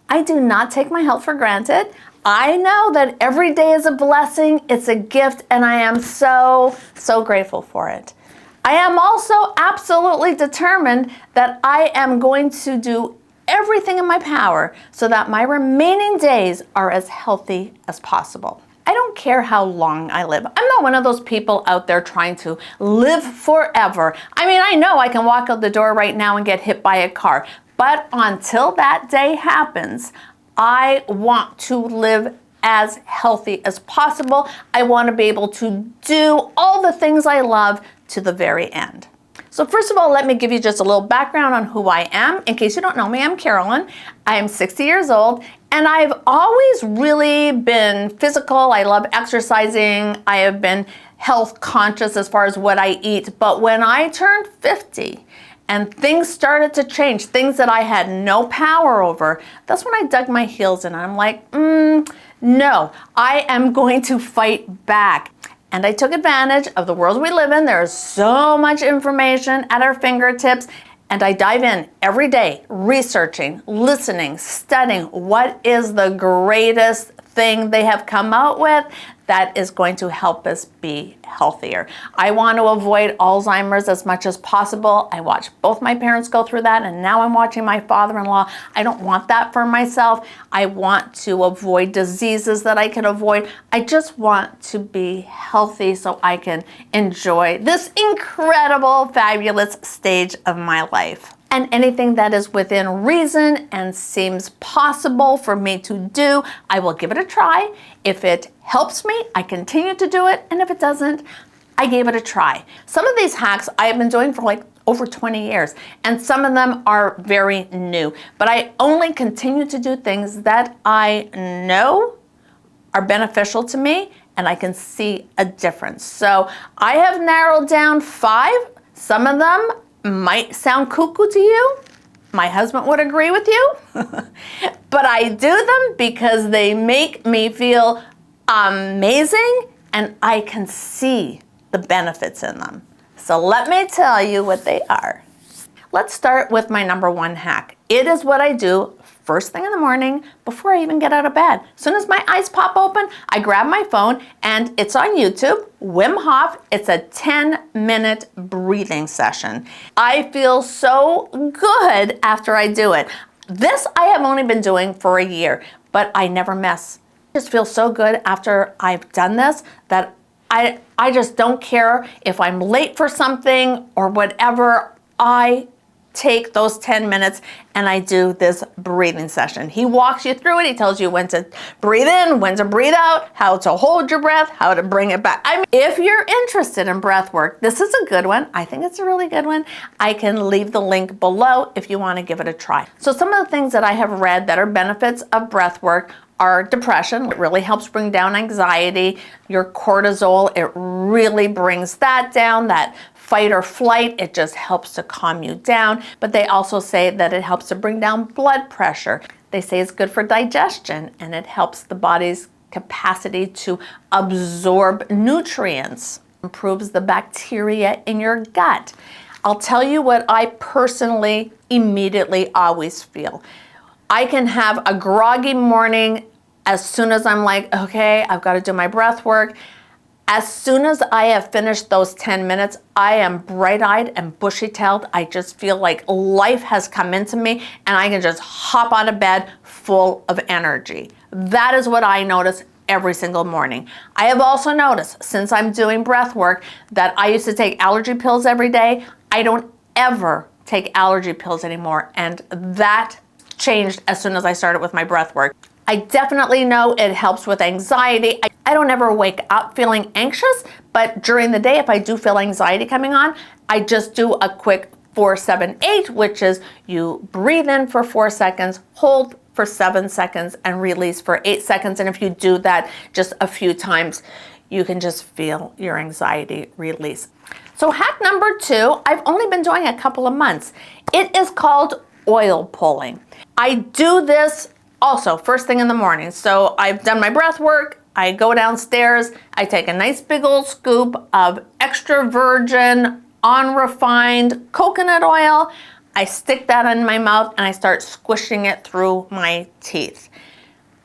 I do not take my health for granted. I know that every day is a blessing, it's a gift, and I am so, so grateful for it. I am also absolutely determined that I am going to do everything in my power so that my remaining days are as healthy as possible. I don't care how long I live. I'm not one of those people out there trying to live forever. I mean, I know I can walk out the door right now and get hit by a car, but until that day happens, I want to live as healthy as possible. I want to be able to do all the things I love to the very end. So first of all, let me give you just a little background on who I am. In case you don't know me, I'm Carolyn. I am 60 years old, and I've always really been physical. I love exercising. I have been health conscious as far as what I eat. But when I turned 50, and things started to change, things that I had no power over, that's when I dug my heels in. And I'm like, no, I am going to fight back. And I took advantage of the world we live in. There's so much information at our fingertips. And I dive in every day, researching, listening, studying what is the greatest thing they have come out with that is going to help us be healthier. I want to avoid Alzheimer's as much as possible. I watched both my parents go through that, and now I'm watching my father-in-law. I don't want that for myself. I want to avoid diseases that I can avoid. I just want to be healthy so I can enjoy this incredible, fabulous stage of my life. And anything that is within reason and seems possible for me to do, I will give it a try. If it helps me, I continue to do it. And if it doesn't, I gave it a try. Some of these hacks I have been doing for like over 20 years, and some of them are very new. But I only continue to do things that I know are beneficial to me and I can see a difference. So I have narrowed down 5. Some of them might sound cuckoo to you. My husband would agree with you. But I do them because they make me feel amazing and I can see the benefits in them. So let me tell you what they are. Let's start with my number 1 hack. It is what I do first thing in the morning before I even get out of bed. As soon as my eyes pop open, I grab my phone and it's on YouTube, Wim Hof. It's a 10-minute breathing session. I feel so good after I do it. This I have only been doing for a year, but I never miss. I just feel so good after I've done this that I just don't care if I'm late for something or whatever. I take those 10 minutes and I do this breathing session. He walks you through it. He tells you when to breathe in, when to breathe out, how to hold your breath, how to bring it back. I mean, if you're interested in breath work, this is a good one. I think it's a really good one. I can leave the link below if you want to give it a try. So some of the things that I have read that are benefits of breath work are depression. It really helps bring down anxiety. Your cortisol, it really brings that down. That fight or flight, it just helps to calm you down. But they also say that it helps to bring down blood pressure. They say it's good for digestion and it helps the body's capacity to absorb nutrients, improves the bacteria in your gut. I'll tell you what I personally immediately always feel. I can have a groggy morning as soon as I'm like, okay, I've got to do my breath work. As soon as I have finished those 10 minutes, I am bright-eyed and bushy-tailed. I just feel like life has come into me and I can just hop out of bed full of energy. That is what I notice every single morning. I have also noticed since I'm doing breath work that I used to take allergy pills every day. I don't ever take allergy pills anymore, and that changed as soon as I started with my breath work. I definitely know it helps with anxiety. I don't ever wake up feeling anxious, but during the day, if I do feel anxiety coming on, I just do a quick 4-7-8, which is you breathe in for 4 seconds, hold for 7 seconds, and release for 8 seconds. And if you do that just a few times, you can just feel your anxiety release. So hack number 2, I've only been doing a couple of months. It is called oil pulling. I do this also first thing in the morning. So I've done my breath work, I go downstairs, I take a nice big old scoop of extra virgin, unrefined coconut oil. I stick that in my mouth and I start squishing it through my teeth.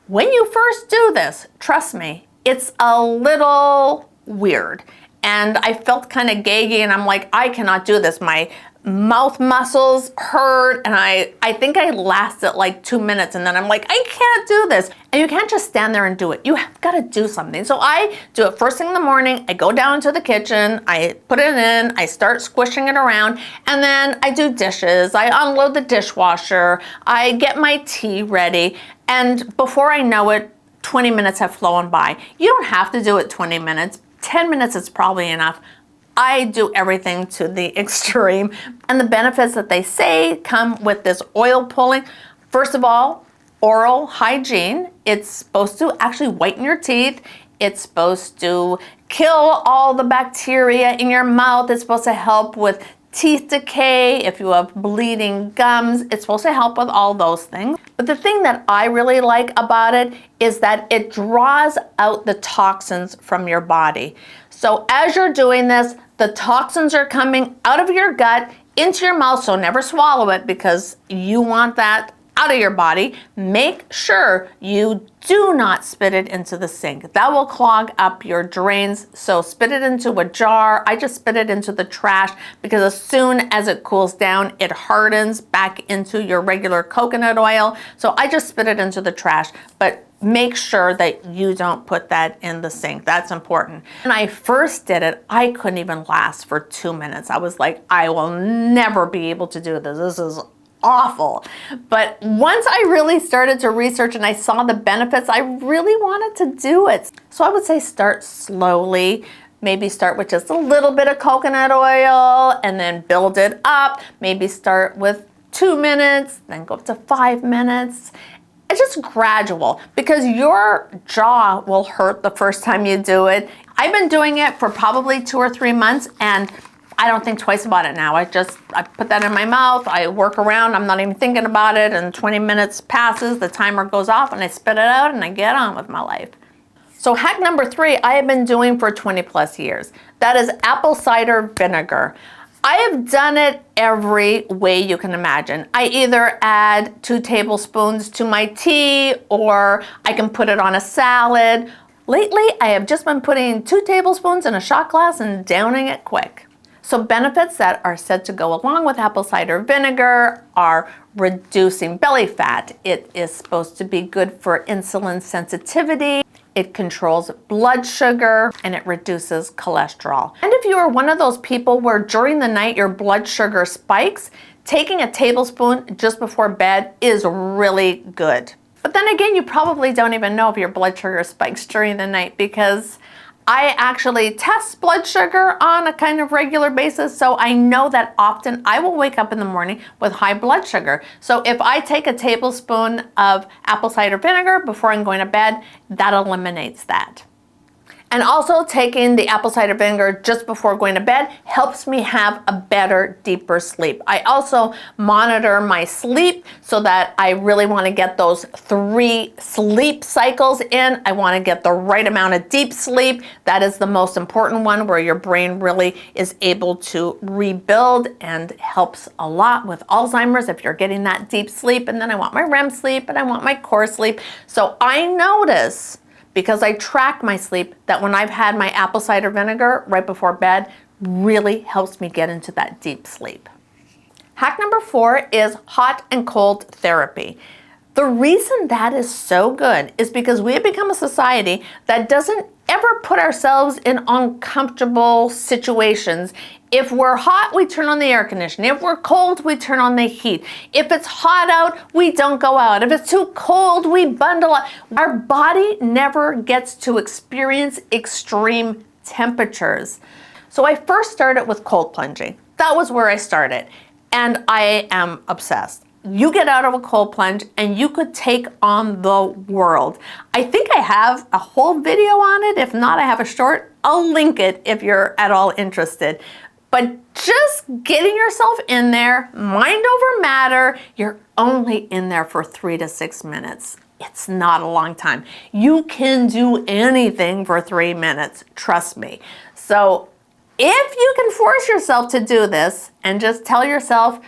When you first do this, trust me, it's a little weird. And I felt kind of gaggy and I'm like, I cannot do this. My mouth muscles hurt and I think I lasted like 2 minutes and then I'm like, I can't do this. And you can't just stand there and do it. You have got to do something. So I do it first thing in the morning. I go down to the kitchen, I put it in, I start squishing it around, and then I do dishes. I unload the dishwasher, I get my tea ready, and before I know it, 20 minutes have flown by. You don't have to do it 20 minutes. 10 minutes is probably enough. I do everything to the extreme. And the benefits that they say come with this oil pulling. First of all, oral hygiene. It's supposed to actually whiten your teeth. It's supposed to kill all the bacteria in your mouth. It's supposed to help with teeth decay. If you have bleeding gums, it's supposed to help with all those things. But the thing that I really like about it is that it draws out the toxins from your body. So as you're doing this, the toxins are coming out of your gut into your mouth, so never swallow it because you want that out of your body. Make sure you do not spit it into the sink. That will clog up your drains. So spit it into a jar. I just spit it into the trash because as soon as it cools down, it hardens back into your regular coconut oil. So I just spit it into the trash, but make sure that you don't put that in the sink. That's important. When I first did it, I couldn't even last for 2 minutes. I was like, I will never be able to do this. This is awful. But once I really started to research and I saw the benefits, I really wanted to do it. So I would say start slowly. Maybe start with just a little bit of coconut oil and then build it up. Maybe start with 2 minutes, then go up to 5 minutes. It's just gradual because your jaw will hurt the first time you do it. I've been doing it for probably 2 or 3 months and I don't think twice about it now. I put that in my mouth, I work around, I'm not even thinking about it, and 20 minutes passes, the timer goes off, and I spit it out, and I get on with my life. So hack number 3, I have been doing for 20 plus years. That is apple cider vinegar. I have done it every way you can imagine. I either add 2 tablespoons to my tea, or I can put it on a salad. Lately, I have just been putting 2 tablespoons in a shot glass and downing it quick. So benefits that are said to go along with apple cider vinegar are reducing belly fat. It is supposed to be good for insulin sensitivity. It controls blood sugar and it reduces cholesterol. And if you are one of those people where during the night your blood sugar spikes, taking a tablespoon just before bed is really good. But then again, you probably don't even know if your blood sugar spikes during the night because I actually test blood sugar on a kind of regular basis, so I know that often I will wake up in the morning with high blood sugar. So if I take a tablespoon of apple cider vinegar before I'm going to bed, that eliminates that. And also taking the apple cider vinegar just before going to bed helps me have a better, deeper sleep. I also monitor my sleep so that I really want to get those 3 sleep cycles in. I want to get the right amount of deep sleep. That is the most important one where your brain really is able to rebuild and helps a lot with Alzheimer's if you're getting that deep sleep. And then I want my REM sleep and I want my core sleep. So I notice, because I track my sleep, that when I've had my apple cider vinegar right before bed, really helps me get into that deep sleep. Hack number 4 is hot and cold therapy. The reason that is so good is because we have become a society that doesn't ever put ourselves in uncomfortable situations. If we're hot, we turn on the air conditioning. If we're cold, we turn on the heat. If it's hot out, we don't go out. If it's too cold, we bundle up. Our body never gets to experience extreme temperatures. So I first started with cold plunging. That was where I started. And I am obsessed. You get out of a cold plunge and you could take on the world. I think I have a whole video on it. If not, I have a short. I'll link it if you're at all interested. But just getting yourself in there, mind over matter, you're only in there for 3 to 6 minutes. It's not a long time. You can do anything for 3 minutes, trust me. So if you can force yourself to do this and just tell yourself,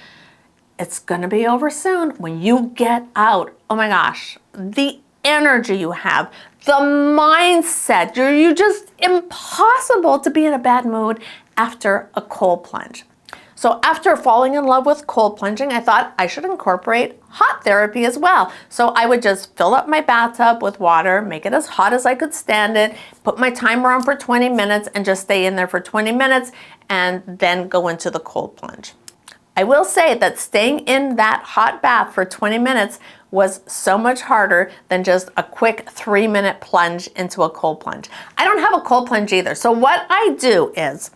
it's gonna be over soon. When you get out, oh my gosh, the energy you have, the mindset, you're just impossible to be in a bad mood after a cold plunge. So after falling in love with cold plunging, I thought I should incorporate hot therapy as well. So I would just fill up my bathtub with water, make it as hot as I could stand it, put my timer on for 20 minutes and just stay in there for 20 minutes and then go into the cold plunge. I will say that staying in that hot bath for 20 minutes was so much harder than just a quick 3-minute plunge into a cold plunge. I don't have a cold plunge either. So what I do is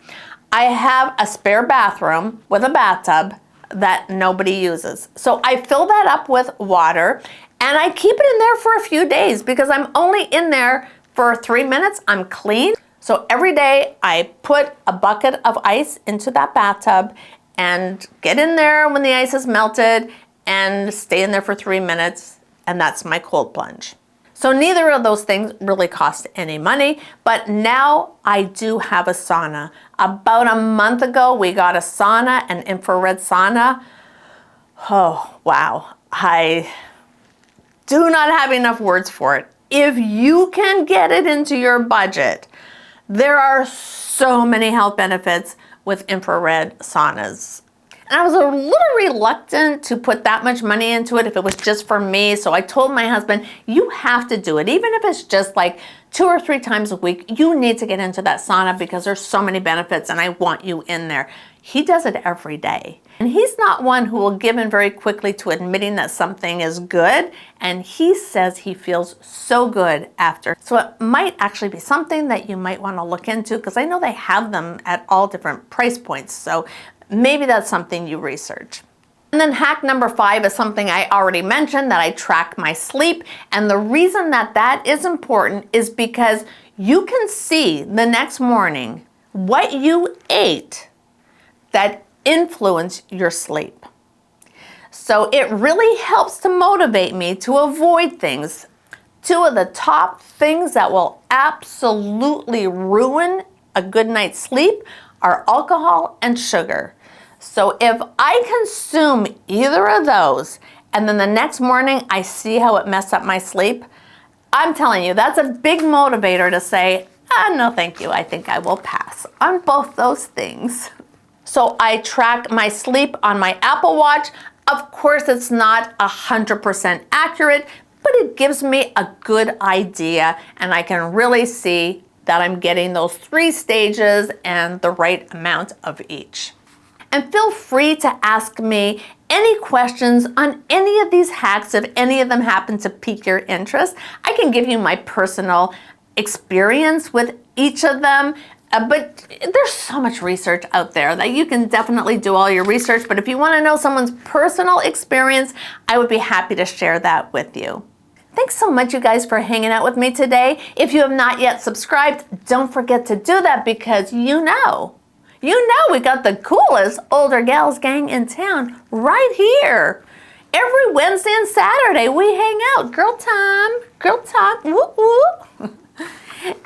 I have a spare bathroom with a bathtub that nobody uses. So I fill that up with water and I keep it in there for a few days because I'm only in there for 3 minutes. I'm clean. So every day I put a bucket of ice into that bathtub and get in there when the ice is melted and stay in there for 3 minutes, and that's my cold plunge. So neither of those things really cost any money, but now I do have a sauna. About a month ago, we got a sauna, an infrared sauna. Oh, wow. I do not have enough words for it. If you can get it into your budget, there are so many health benefits with infrared saunas. And I was a little reluctant to put that much money into it if it was just for me. So I told my husband, you have to do it. Even if it's just like 2 or 3 times a week, you need to get into that sauna because there's so many benefits and I want you in there. He does it every day. And he's not one who will give in very quickly to admitting that something is good. And he says he feels so good after. So it might actually be something that you might want to look into because I know they have them at all different price points. So maybe that's something you research. And then hack number 5 is something I already mentioned, that I track my sleep. And the reason that that is important is because you can see the next morning what you ate that influence your sleep. So it really helps to motivate me to avoid things. 2 of the top things that will absolutely ruin a good night's sleep are alcohol and sugar. So if I consume either of those and then the next morning I see how it messed up my sleep, I'm telling you, that's a big motivator to say, no thank you, I think I will pass on both those things. So I track my sleep on my Apple Watch. Of course, it's not 100% accurate, but it gives me a good idea and I can really see that I'm getting those 3 stages and the right amount of each. And feel free to ask me any questions on any of these hacks if any of them happen to pique your interest. I can give you my personal experience with each of them, but there's so much research out there that you can definitely do all your research. But if you want to know someone's personal experience, I would be happy to share that with you. Thanks so much, you guys, for hanging out with me today. If you have not yet subscribed, don't forget to do that because you know we got the coolest older gals gang in town right here. Every Wednesday and Saturday we hang out. Girl time, girl talk, whoop whoop.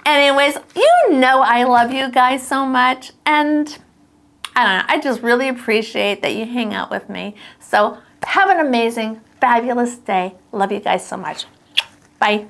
Anyways, you know I love you guys so much, and I don't know, I just really appreciate that you hang out with me. So have an amazing, fabulous day. Love you guys so much. Bye.